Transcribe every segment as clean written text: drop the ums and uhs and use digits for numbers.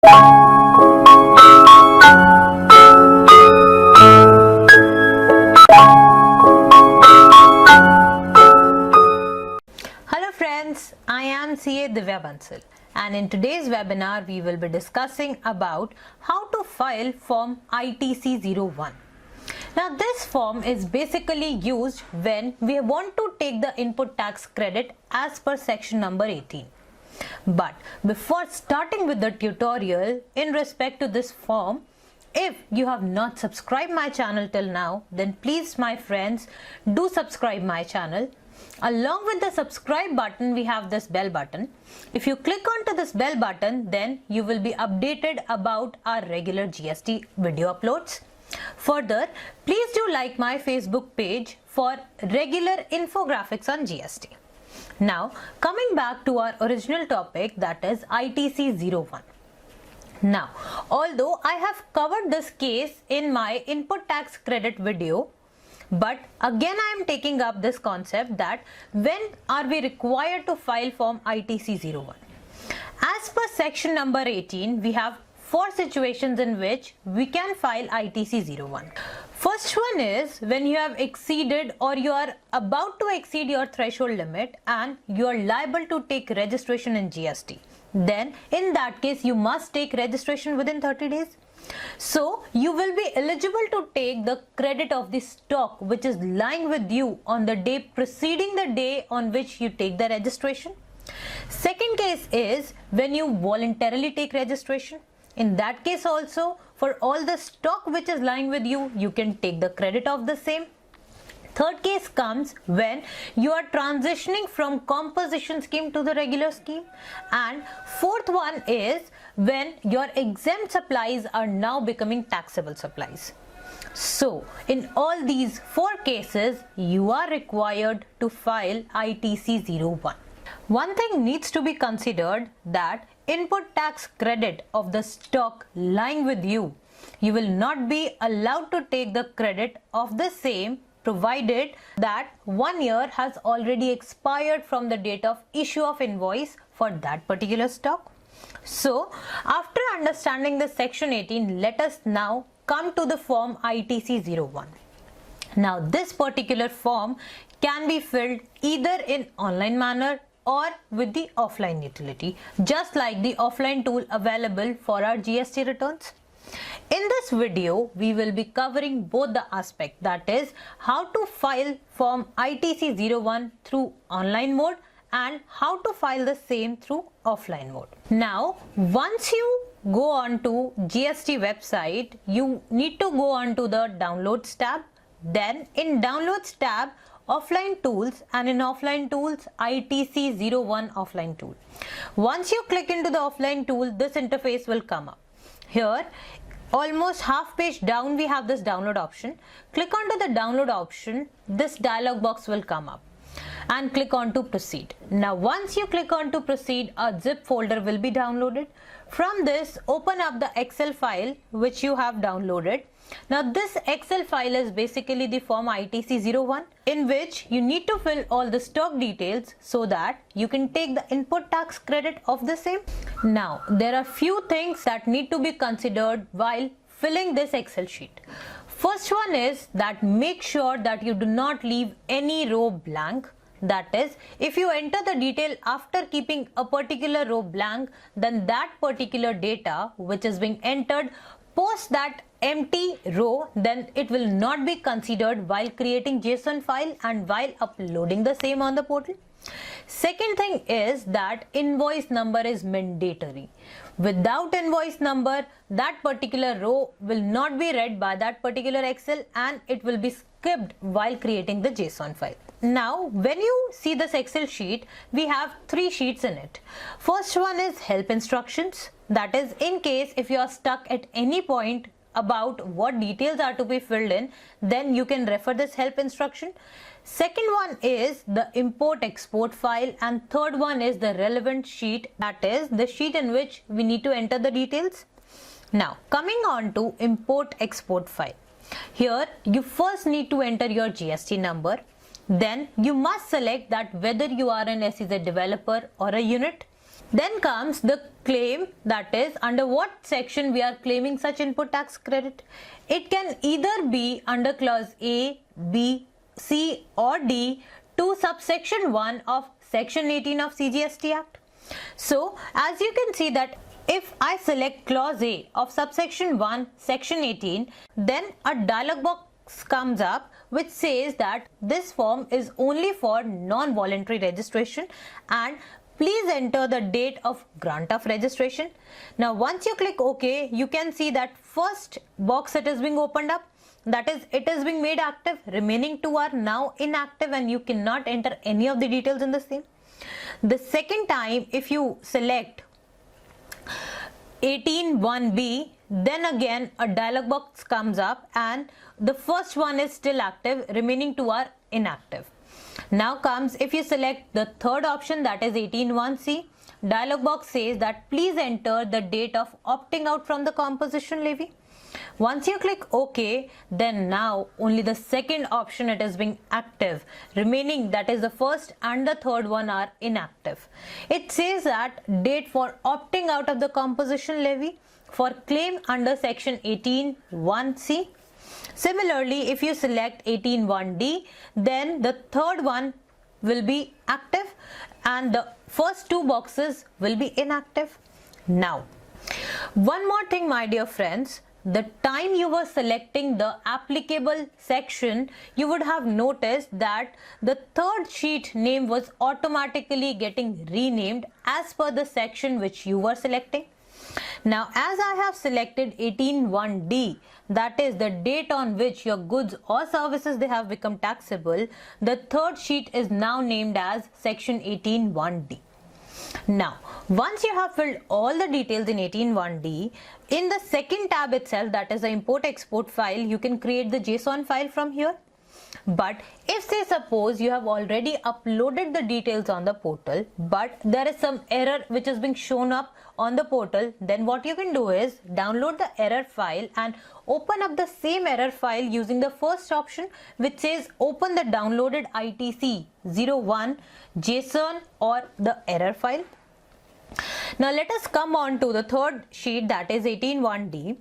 Hello friends, I am CA Divya Bansal, and in today's webinar we will be discussing about how to file form ITC01. Now this form is basically used when we want to take the input tax credit as per section number 18. But before starting with the tutorial in respect to this form, if you have not subscribed my channel till now, then please my friends do subscribe my channel. Along with the subscribe button, we have this bell button. If you click onto this bell button, then you will be updated about our regular GST video uploads. Further, please do like my Facebook page for regular infographics on GST. Now, coming back to our original topic, that is ITC01. Now, although I have covered this case in my input tax credit video, but again I am taking up this concept that when are we required to file form ITC01? As per section number 18, we have 4 situations in which we can file ITC01. First one is when you have exceeded or you are about to exceed your threshold limit and you are liable to take registration in GST. Then in that case you must take registration within 30 days. So you will be eligible to take the credit of the stock which is lying with you on the day preceding the day on which you take the registration. Second case is when you voluntarily take registration. In that case also, for all the stock which is lying with you, you can take the credit of the same. Third case comes when you are transitioning from composition scheme to the regular scheme. And fourth one is when your exempt supplies are now becoming taxable supplies. So, in all these 4 cases, you are required to file ITC01. One thing needs to be considered that input tax credit of the stock lying with you, you will not be allowed to take the credit of the same provided that 1 year has already expired from the date of issue of invoice for that particular stock. So, after understanding the section 18, let us now come to the form ITC01. Now, this particular form can be filled either in online manner or with the offline utility, just like the offline tool available for our GST returns. In this video, we will be covering both the aspects, that is how to file form ITC01 through online mode and how to file the same through offline mode. Now, once you go on to GST website, you need to go on to the Downloads tab. Then in Downloads tab, Offline Tools, and in Offline Tools, ITC01 Offline Tool. Once you click into the offline tool, this interface will come up. Here, almost half page down, we have this download option. Click onto the download option, this dialog box will come up. And click on to proceed. Now once you click on to proceed, a zip folder will be downloaded. From this, open up the Excel file which you have downloaded. Now this Excel file is basically the form ITC01 in which you need to fill all the stock details so that you can take the input tax credit of the same. Now there are few things that need to be considered while filling this Excel sheet. First one is that make sure that you do not leave any row blank. That is, if you enter the detail after keeping a particular row blank, then that particular data which is being entered post that empty row, then it will not be considered while creating JSON file and while uploading the same on the portal. Second thing is that invoice number is mandatory. Without invoice number, that particular row will not be read by that particular Excel and it will be skipped while creating the JSON file. Now, when you see this Excel sheet, we have 3 sheets in it. First one is help instructions. That is, in case if you are stuck at any point about what details are to be filled in, then you can refer this help instruction. Second one is the import export file, and third one is the relevant sheet, that is the sheet in which we need to enter the details. Now coming on to import export file. Here you first need to enter your GST number. Then you must select that whether you are an SEZ developer or a unit. Then comes the claim, that is under what section we are claiming such input tax credit. It can either be under clause A, B, C or D to subsection 1 of section 18 of CGST Act. So as you can see that if I select clause A of subsection 1 section 18, then a dialog box comes up which says that this form is only for non-voluntary registration and please enter the date of grant of registration. Now once you click OK, you can see that first box that is being opened up, that is it is being made active, remaining two are now inactive and you cannot enter any of the details in the same. The second time if you select 18(1)(b), then again a dialog box comes up and the first one is still active, remaining two are inactive. Now comes if you select the third option, that is 18(1)(c), dialog box says that please enter the date of opting out from the composition levy. Once you click OK, then now only the second option it is being active, remaining that is the first and the third one are inactive. It says that date for opting out of the composition levy for claim under section 18(1)(c). Similarly, if you select 18(1)(d), then the third one will be active and the first two boxes will be inactive. Now, one more thing my dear friends, the time you were selecting the applicable section, you would have noticed that the third sheet name was automatically getting renamed as per the section which you were selecting. Now as I have selected 18(1)(d), that is the date on which your goods or services they have become taxable, the third sheet is now named as section 18(1)(d). Now once you have filled all the details in 18(1)(d), in the second tab itself, that is the import export file, you can create the JSON file from here. But if say suppose you have already uploaded the details on the portal but there is some error which is being shown up on the portal, then what you can do is download the error file and open up the same error file using the first option which says open the downloaded ITC01 JSON or the error file. Now let us come on to the third sheet, that is 18(1)(d),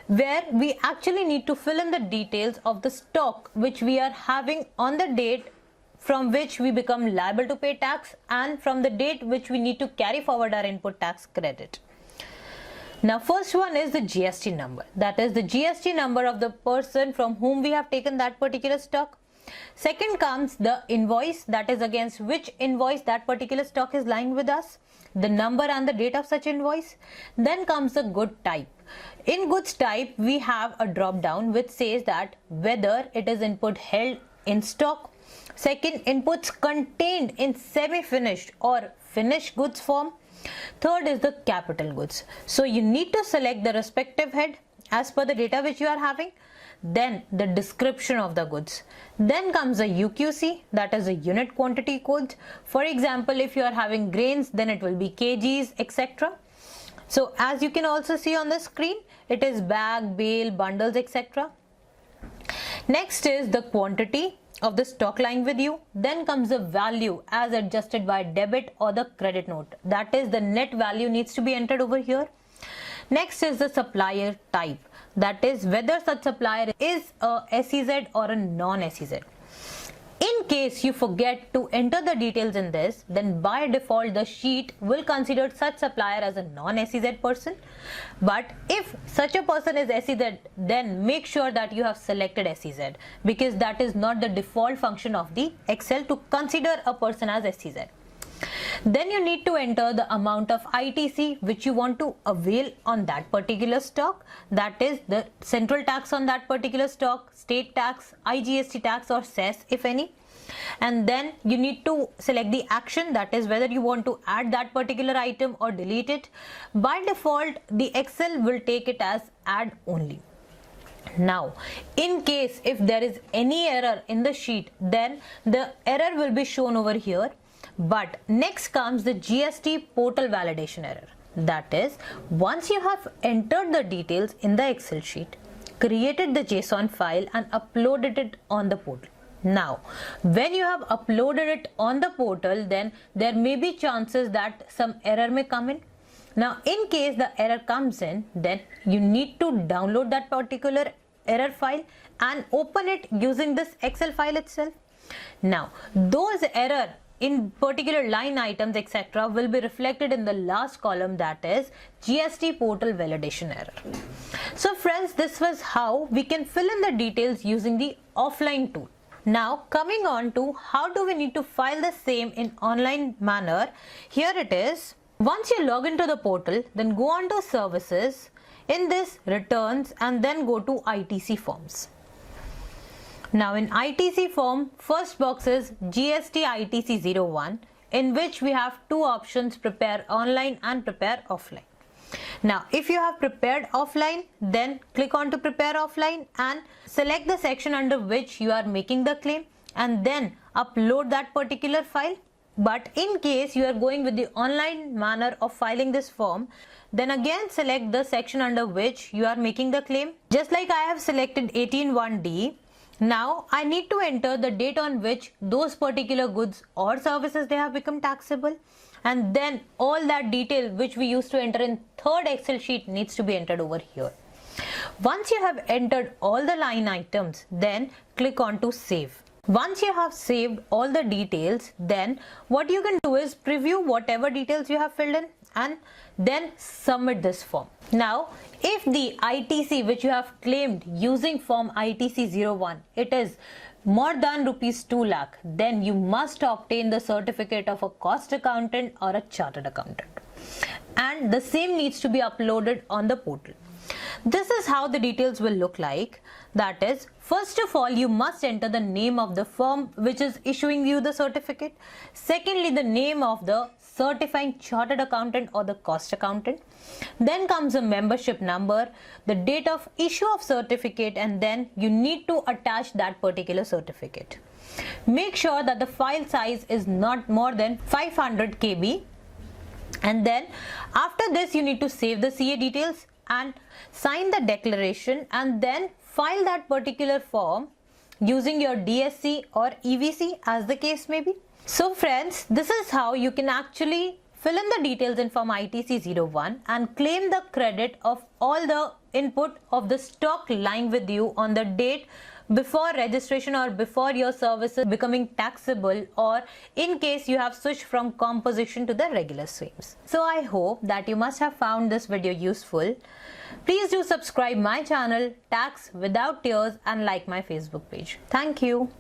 where we actually need to fill in the details of the stock which we are having on the date from which we become liable to pay tax and from the date which we need to carry forward our input tax credit. Now first one is the GST number, that is the GST number of the person from whom we have taken that particular stock. Second comes the invoice, that is against which invoice that particular stock is lying with us, the number and the date of such invoice. Then comes the good type. In goods type we have a drop down which says that whether it is input held in stock, second inputs contained in semi-finished or finished goods form, third is the capital goods. So you need to select the respective head as per the data which you are having, then the description of the goods. Then comes the UQC, that is a unit quantity code. For example, if you are having grains, then it will be kgs, etc. So as you can also see on the screen, it is bag, bale, bundles, etc. Next is the quantity of the stock lying with you. Then comes the value as adjusted by debit or the credit note, that is the net value needs to be entered over here. Next is the supplier type, that is whether such supplier is a SEZ or a non-SEZ. In case you forget to enter the details in this, then by default the sheet will consider such supplier as a non-SEZ person. But if such a person is SEZ, then make sure that you have selected SEZ, because that is not the default function of the Excel to consider a person as SEZ. Then you need to enter the amount of ITC which you want to avail on that particular stock, that is the central tax on that particular stock, state tax, IGST tax or cess if any. And then you need to select the action, that is whether you want to add that particular item or delete it. By default the Excel will take it as add only. Now in case if there is any error in the sheet, then the error will be shown over here. But next comes the GST portal validation error, that is once you have entered the details in the Excel sheet, created the JSON file and uploaded it on the portal, Now, when you have uploaded it on the portal, then there may be chances that some error may come in. Now, in case the error comes in, then you need to download that particular error file and open it using this Excel file itself. Now, those error in particular line items, etc., will be reflected in the last column, that is GST portal validation error. So friends, this was how we can fill in the details using the offline tool. Now coming on to how do we need to file the same in online manner, here it is. Once you log into the portal, then go on to services, in this returns, and then go to ITC forms. Now in ITC form, first box is GST ITC 01, in which we have two options, prepare online and prepare offline. Now if you have prepared offline, then click on to prepare offline and select the section under which you are making the claim and then upload that particular file. But in case you are going with the online manner of filing this form, then again select the section under which you are making the claim. Just like I have selected 18(1)(d). Now I need to enter the date on which those particular goods or services they have become taxable, and then all that detail which we used to enter in third Excel sheet needs to be entered over here. Once you have entered all the line items, then click on to save. Once you have saved all the details, then what you can do is preview whatever details you have filled in and then submit this form. Now if the ITC which you have claimed using form ITC 01, it is more than rupees 2 lakh, then you must obtain the certificate of a cost accountant or a chartered accountant, and the same needs to be uploaded on the portal. This is how the details will look like. That is, first of all, you must enter the name of the firm which is issuing you the certificate. Secondly, the name of the certifying chartered accountant or the cost accountant. Then comes a membership number, the date of issue of certificate, and then you need to attach that particular certificate. Make sure that the file size is not more than 500 KB. And then after this, you need to save the CA details and sign the declaration and then file that particular form using your DSC or EVC as the case may be. So friends, this is how you can actually fill in the details in form ITC 01 and claim the credit of all the input of the stock lying with you on the date before registration or before your services becoming taxable, or in case you have switched from composition to the regular streams. So I hope that you must have found this video useful. Please do subscribe my channel Tax Without Tears and like my Facebook page. Thank you.